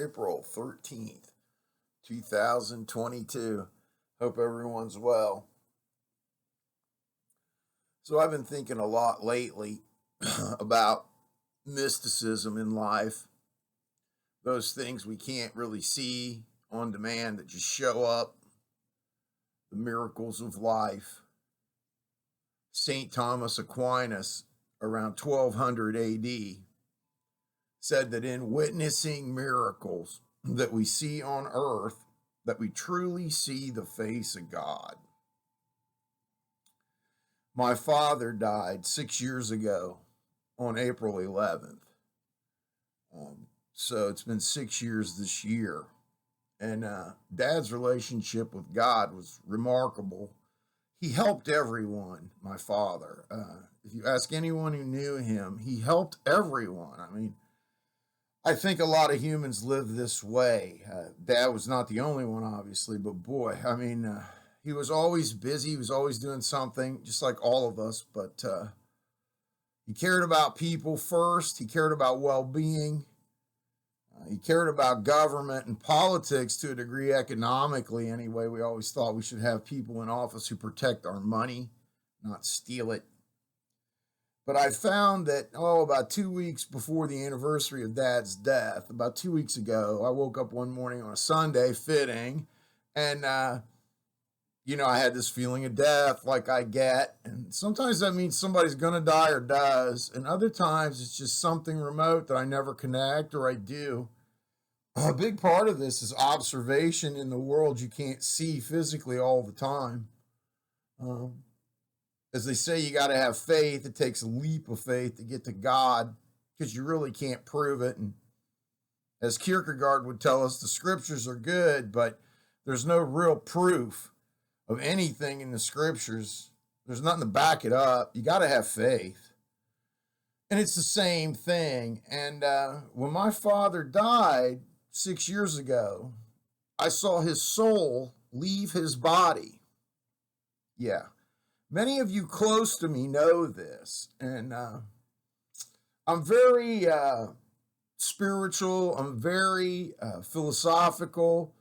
April 13th, 2022. Hope everyone's well. So, I've been thinking a lot lately about mysticism in life, those things we can't really see on demand that just show up, the miracles of life. St. Thomas Aquinas, around 1200 AD, said that in witnessing miracles that we see on earth, that we truly see the face of God. My father died 6 years ago on April 11th. So it's been 6 years this year. And Dad's relationship with God was remarkable. He helped everyone, my father. If you ask anyone who knew him, he helped everyone. I think a lot of humans live this way. Dad was not the only one, obviously, but boy, he was always busy. He was always doing something, just like all of us, but he cared about people first. He cared about well-being. He cared about government and politics to a degree, economically anyway. We always thought we should have people in office who protect our money, not steal it. But I found that, about 2 weeks before the anniversary of Dad's death, about 2 weeks ago, I woke up one morning on a Sunday, fitting, and, I had this feeling of death like I get. And sometimes that means somebody's going to die or does. And other times it's just something remote that I never connect or I do. A big part of this is observation in the world you can't see physically all the time. As they say, you got to have faith. It takes a leap of faith to get to God because you really can't prove it. And as Kierkegaard would tell us, the scriptures are good, but there's no real proof of anything in the scriptures. There's nothing to back it up. You got to have faith. And it's the same thing. And when my father died 6 years ago, I saw his soul leave his body. Yeah. Many of you close to me know this. And I'm very spiritual. I'm very philosophical.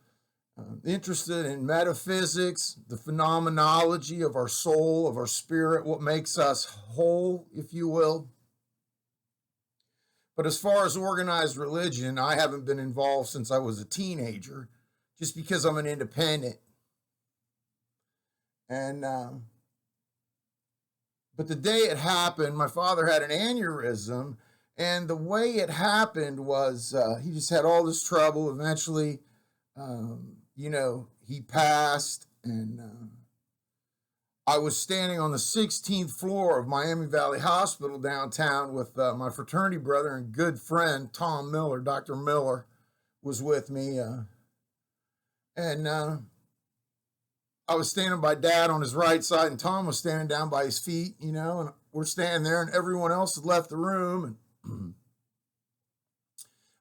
Interested in metaphysics, the phenomenology of our soul, of our spirit, what makes us whole, if you will. But as far as organized religion, I haven't been involved since I was a teenager, just because I'm an independent. And but the day it happened, my father had an aneurysm, and the way it happened was he just had all this trouble. Eventually, he passed, and I was standing on the 16th floor of Miami Valley Hospital downtown with my fraternity brother and good friend, Tom Miller. Dr. Miller was with me, and I was standing by Dad on his right side, and Tom was standing down by his feet, and we're standing there, and everyone else had left the room, and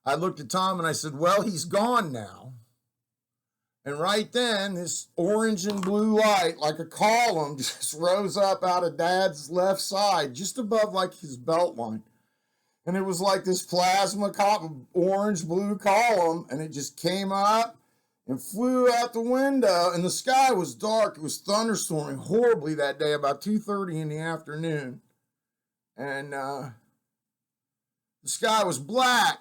I looked at Tom, and I said, well, he's gone now. And right then, this orange and blue light, like a column, just rose up out of Dad's left side, just above like his belt line. And it was like this plasma orange-blue column, and it just came up and flew out the window, and the sky was dark. It was thunderstorming horribly that day, about 2:30 in the afternoon. And the sky was black,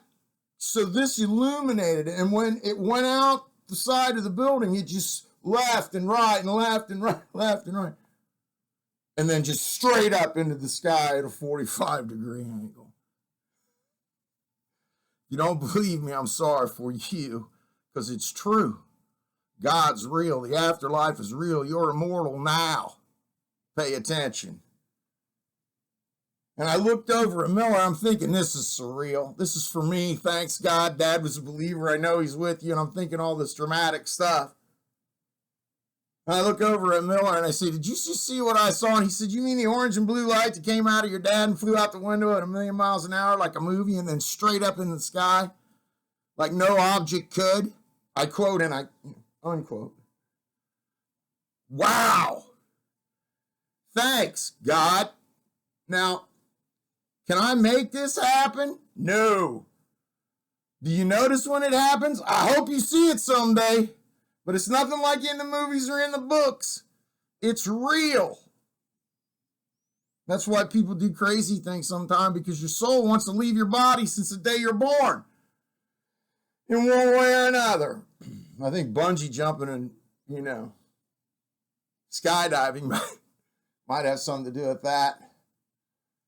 so this illuminated it. And when it went out the side of the building, it just left and right and left and right, left and right. And then just straight up into the sky at a 45-degree angle. If you don't believe me, I'm sorry for you, because it's true. God's real. The afterlife is real. You're immortal now. Pay attention. And I looked over at Miller. I'm thinking, this is surreal. This is for me. Thanks God. Dad was a believer. I know he's with you. And I'm thinking all this dramatic stuff. And I look over at Miller and I say, did you just see what I saw? And he said, you mean the orange and blue light that came out of your dad and flew out the window at 1,000,000 miles an hour like a movie and then straight up in the sky like no object could? I quote and I unquote. Wow. Thanks, God. Now, can I make this happen? No. Do you notice when it happens? I hope you see it someday, but it's nothing like in the movies or in the books. It's real. That's why people do crazy things sometimes, because your soul wants to leave your body since the day you're born in one way or another. I think bungee jumping and, skydiving might have something to do with that.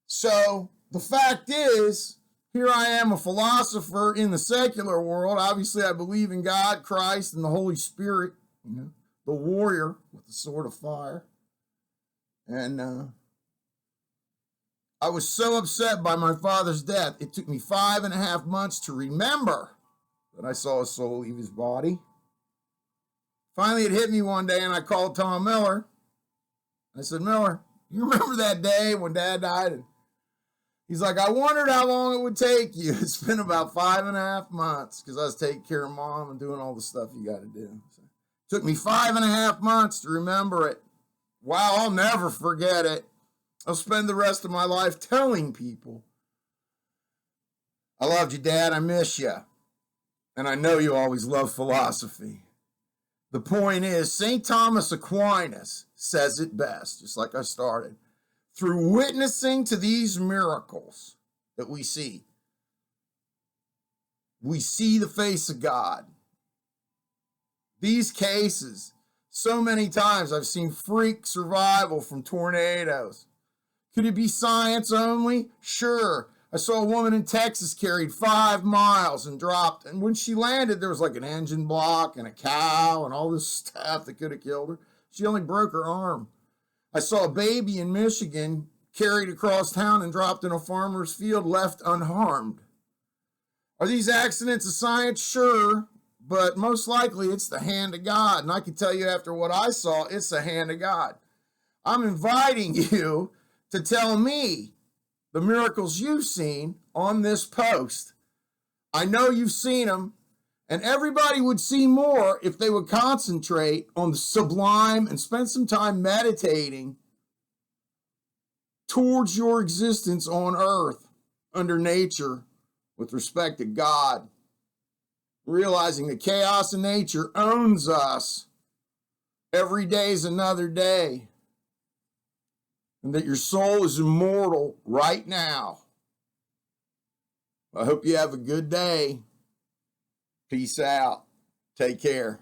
So the fact is, here I am, a philosopher in the secular world. Obviously, I believe in God, Christ, and the Holy Spirit, the warrior with the sword of fire. And I was so upset by my father's death, it took me 5.5 months to remember that I saw a soul leave his body. Finally, it hit me one day, and I called Tom Miller. I said, Miller, you remember that day when Dad died? And he's like, I wondered how long it would take you. It's been about 5.5 months, because I was taking care of Mom and doing all the stuff you got to do. So it took me 5.5 months to remember it. Wow, I'll never forget it. I'll spend the rest of my life telling people, I loved you, Dad. I miss you. And I know you always loved philosophy. The point is, St. Thomas Aquinas says it best, just like I started. Through witnessing to these miracles that we see the face of God. These cases, so many times I've seen freak survival from tornadoes. Could it be science only? Sure. I saw a woman in Texas carried 5 miles and dropped. And when she landed, there was like an engine block and a cow and all this stuff that could have killed her. She only broke her arm. I saw a baby in Michigan carried across town and dropped in a farmer's field, left unharmed. Are these accidents of science? Sure. But most likely it's the hand of God. And I can tell you after what I saw, it's the hand of God. I'm inviting you to tell me the miracles you've seen on this post. I know you've seen them, and everybody would see more if they would concentrate on the sublime and spend some time meditating towards your existence on earth, under nature, with respect to God, realizing the chaos in nature owns us. Every day is another day. And that your soul is immortal right now. I hope you have a good day. Peace out. Take care.